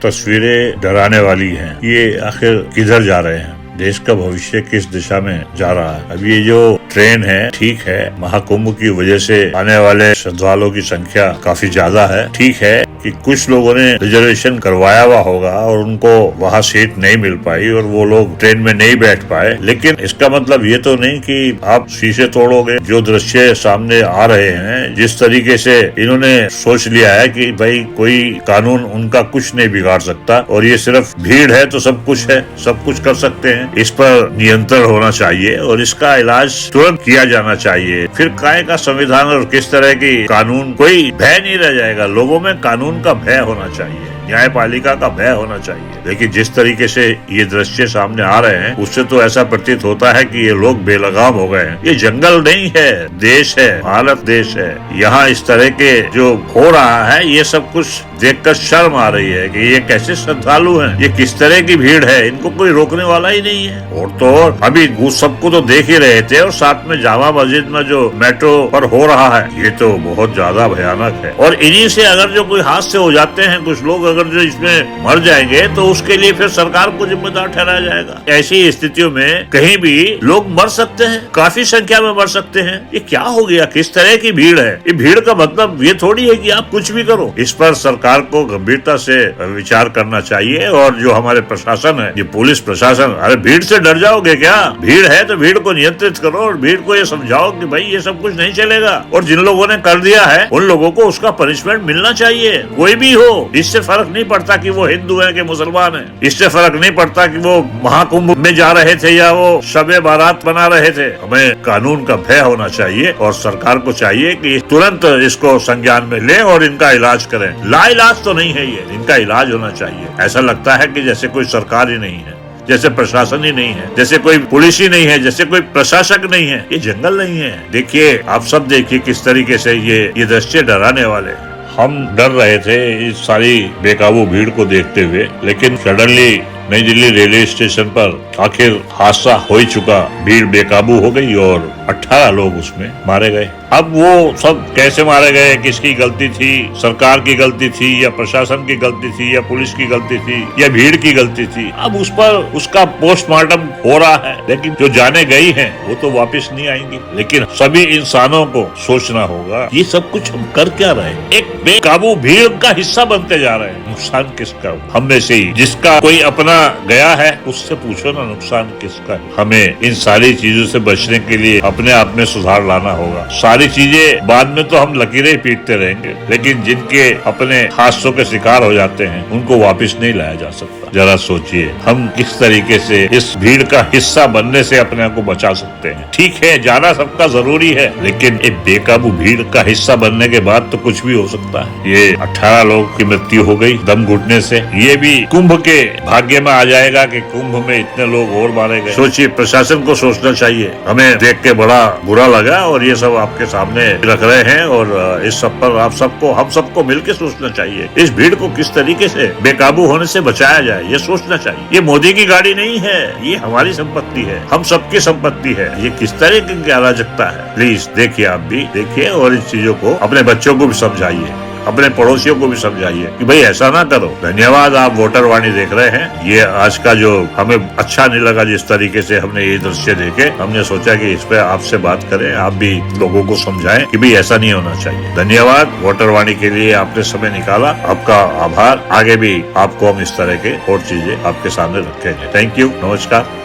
तस्वीरें डराने वाली हैं। ये आखिर किधर जा रहे हैं? देश का भविष्य किस दिशा में जा रहा है? अब ये जो ट्रेन है, ठीक है, महाकुंभ की वजह से आने वाले श्रद्धालुओं की संख्या काफी ज्यादा है। ठीक है कि कुछ लोगों ने रिजर्वेशन करवाया हुआ होगा और उनको वहाँ सीट नहीं मिल पाई और वो लोग ट्रेन में नहीं बैठ पाए, लेकिन इसका मतलब ये तो नहीं कि आप शीशे तोड़ोगे। जो दृश्य सामने आ रहे हैं, जिस तरीके से इन्होंने सोच लिया है कि भाई कोई कानून उनका कुछ नहीं बिगाड़ सकता और ये सिर्फ भीड़ है तो सब कुछ है, सब कुछ कर सकते हैं। इस पर नियंत्रण होना चाहिए और इसका इलाज तुरंत किया जाना चाहिए। फिर काय का संविधान और किस तरह की कानून, कोई भय नहीं रह जाएगा। लोगों में कानून का भय होना चाहिए, न्यायपालिका का भय होना चाहिए। लेकिन जिस तरीके से ये दृश्य सामने आ रहे हैं, उससे तो ऐसा प्रतीत होता है कि ये लोग बेलगाम हो गए हैं। ये जंगल नहीं है, देश है, भारत देश है। यहाँ इस तरह के जो हो रहा है, ये सब कुछ देखकर शर्म आ रही है कि ये कैसे श्रद्धालु हैं, ये किस तरह की भीड़ है, इनको कोई रोकने वाला ही नहीं है। और तो और अभी सबको तो देख ही रहे थे, और साथ में जामा मस्जिद में जो मेट्रो पर हो रहा है, ये तो बहुत ज्यादा भयानक है। और इन्हीं से अगर जो कोई हादसे हो जाते हैं, कुछ लोग अगर जो इसमें मर जाएंगे, तो उसके लिए फिर सरकार को जिम्मेदार ठहराया जाएगा। ऐसी स्थितियों में कहीं भी लोग मर सकते हैं, काफी संख्या में मर सकते हैं। ये क्या हो गया? किस तरह की भीड़ है? ये भीड़ का मतलब ये थोड़ी है कि आप कुछ भी करो। इस पर सरकार को गंभीरता से विचार करना चाहिए। और जो हमारे प्रशासन है, ये पुलिस प्रशासन, अरे भीड़ से डर जाओगे क्या? भीड़ है तो भीड़ को नियंत्रित करो और भीड़ को ये समझाओ कि भाई ये सब कुछ नहीं चलेगा। और जिन लोगों ने कर दिया है, उन लोगों को उसका पनिशमेंट मिलना चाहिए, कोई भी हो। इससे फर्क नहीं पड़ता कि वो हिंदू है कि मुसलमान है, इससे फर्क नहीं पड़ता कि वो महाकुंभ में जा रहे थे या वो शबे बारात बना रहे थे। हमें कानून का भय होना चाहिए और सरकार को चाहिए कि तुरंत इसको संज्ञान में ले और इनका इलाज करें। लाइलाज तो नहीं है ये, इनका इलाज होना चाहिए। ऐसा लगता है कि जैसे कोई सरकार ही नहीं है, जैसे प्रशासन ही नहीं है, जैसे कोई पुलिस ही नहीं है, जैसे कोई प्रशासक नहीं है। ये जंगल नहीं है। देखिए, आप सब देखिए किस तरीके से ये दृश्य डराने वाले हैं। हम डर रहे थे इस सारी बेकाबू भीड़ को देखते हुए, लेकिन सडनली नई दिल्ली रेलवे स्टेशन पर आखिर हादसा हो ही चुका। भीड़ बेकाबू हो गई और 18 लोग उसमें मारे गए। अब वो सब कैसे मारे गए, किसकी गलती थी? सरकार की गलती थी या प्रशासन की गलती थी या पुलिस की गलती थी या भीड़ की गलती थी? अब उस पर उसका पोस्टमार्टम हो रहा है, लेकिन जो जाने गई हैं वो तो वापस नहीं आएंगी। लेकिन सभी इंसानों को सोचना होगा, ये सब कुछ हम कर क्या रहे हैं? एक बेकाबू भीड़ का हिस्सा बनते जा रहे हैं। नुकसान किसका? हम में से ही जिसका कोई अपना गया है, उससे पूछो ना नुकसान किसका है। हमें इन सारी चीजों से बचने के लिए अपने आप में सुधार लाना होगा। सारी चीजें बाद में तो हम लकीरें पीटते रहेंगे, लेकिन जिनके अपने हादसों के शिकार हो जाते हैं, उनको वापस नहीं लाया जा सकता। जरा सोचिए, हम किस तरीके से इस भीड़ का हिस्सा बनने से अपने आप को बचा सकते हैं। ठीक है, जाना सबका जरूरी है, लेकिन एक बेकाबू भीड़ का हिस्सा बनने के बाद तो कुछ भी हो सकता है। ये 18 लोगों की मृत्यु हो गई दम घुटने से। ये भी कुंभ के भाग्य में आ जाएगा कि कुंभ में इतने लोग और मारे गए। सोचिए, प्रशासन को सोचना चाहिए। हमें देख के बड़ा बुरा लगा और ये सब आपके सामने रख रहे हैं, और इस सब पर आप सबको, हम सबको मिलकर सोचना चाहिए। इस भीड़ को किस तरीके से बेकाबू होने से बचाया जाए, ये सोचना चाहिए। ये मोदी की गाड़ी नहीं है, ये हमारी संपत्ति है, हम सबकी संपत्ति है। ये किस तरह की अराजकता है? प्लीज देखिए, आप भी देखिए और इस चीजों को अपने बच्चों को भी समझाइए, अपने पड़ोसियों को भी समझाइए कि भाई ऐसा ना करो। धन्यवाद, आप वोटर वाणी देख रहे हैं। ये आज का जो हमें अच्छा नहीं लगा, जिस तरीके से हमने ये दृश्य देखे, हमने सोचा कि इस पे आपसे बात करें, आप भी लोगों को समझाएं कि भाई ऐसा नहीं होना चाहिए। धन्यवाद, वोटर वाणी के लिए आपने समय निकाला, आपका आभार। आगे भी आपको हम इस तरह के और चीजें आपके सामने रखेंगे। थैंक यू, नमस्कार।